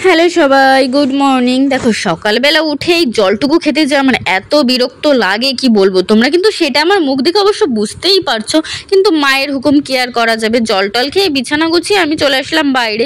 Hello সবাই, good morning. দেখো সকালবেলা উঠেই জলটুকু খেতে যে আমার এত বিরক্ত লাগে কি বলবো। তোমরা কিন্তু সেটা আমার মুখ দেখে অবশ্য বুঝতেই পারছো, কিন্তু মায়ের হুকুম কি আর করা যাবে। জল টল খেয়ে বিছানা গুছিয়ে আমি চলে আসলাম বাইরে।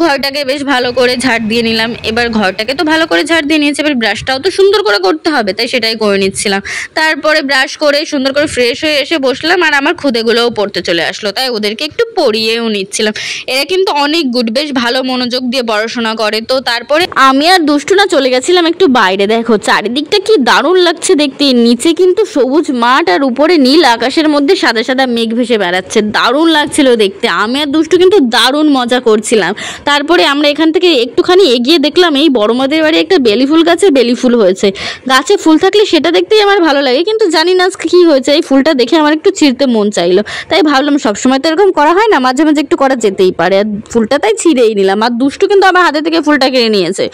ঘরটাকে বেশ ভালো করে ঝাড় দিয়ে নিলাম। এবার ঘরটাকে তো ভালো করে ঝাড় দিয়ে নিয়েছি, এবার ব্রাশটাও তো সুন্দর করে করতে হবে, তাই সেটাই করে নিচ্ছিলাম। তারপরে ব্রাশ করে সুন্দর করে ফ্রেশ হয়ে এসে বসলাম, আর আমার খুদেগুলোও পড়তে চলে আসলো, তাই ওদেরকে একটু পড়িয়েও নিচ্ছিলাম। এরা কিন্তু অনেক গুড, বেশ ভালো মনোযোগ দিয়ে পড়াশোনা করে। তো তারপরে আমি আর দুষ্টু না চলে গেছিলাম একটু বাইরে। দেখো চারিদিকটা কি দারুণ লাগছে দেখতে। নিচে কিন্তু সবুজ মাঠ আর উপরে নীল আকাশের মধ্যে সাদা সাদা মেঘ ভেসে বেড়াচ্ছে, দারুণ লাগছিল দেখতে। আমি আর দুষ্টু কিন্তু দারুণ মজা করছিলাম। তারপরে আমরা এখান থেকে একটুখানি এগিয়ে দেখলাম এই বড়মাদের বাড়ি একটা বেলি ফুল গাছে বেলি ফুল হয়েছে। গাছে ফুল থাকলে সেটা দেখতেই আমার ভালো লাগে, কিন্তু জানি না কি হয়েছে, এই ফুলটা দেখে আমার একটু ছিঁড়তে মন চাইলো। তাই ভাবলাম সবসময় তো এরকম করা হয় না, মাঝে মাঝে একটু করা যেতেই পারে। আর ফুলটা তাই ছিঁড়েই নিলাম, আর দুষ্টু কিন্তু আমার হাতে থেকে ফুলটা কেড়ে নিয়েছে।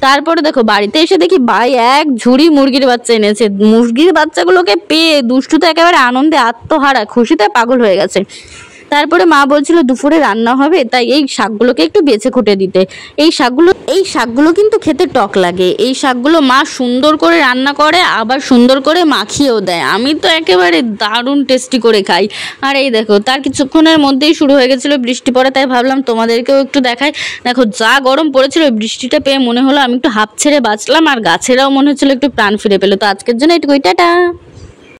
তারপরে দেখো বাড়িতে এসে দেখি ভাই এক ঝুড়ি মুরগির বাচ্চা এনেছে। মুরগির বাচ্চাগুলোকে পেয়ে দুষ্টু তো একেবারে আনন্দে আত্মহারা, খুশিতে পাগল হয়ে গেছে। তারপরে মা বলছিল দুপুরে রান্না হবে, তাই এই শাকগুলোকে একটু বেছে খুঁটে দিতে। এই শাকগুলো কিন্তু খেতে টক লাগে। এই শাকগুলো মা সুন্দর করে রান্না করে, আবার সুন্দর করে মাখিয়েও দেয়। আমি তো একেবারে দারুণ টেস্টি করে খাই। আর এই দেখো তার কিছুক্ষণের মধ্যেই শুরু হয়ে গেছিলো বৃষ্টি পড়া, তাই ভাবলাম তোমাদেরকেও একটু দেখাই। দেখো যা গরম পড়েছিল, বৃষ্টিটা পেয়ে মনে হলো আমি একটু হাঁপ ছেড়ে বাঁচলাম, আর গাছেরাও মনে হচ্ছিলো একটু প্রাণ ফিরে পেলো। তো আজকের জন্য এটুকুই, টাটা।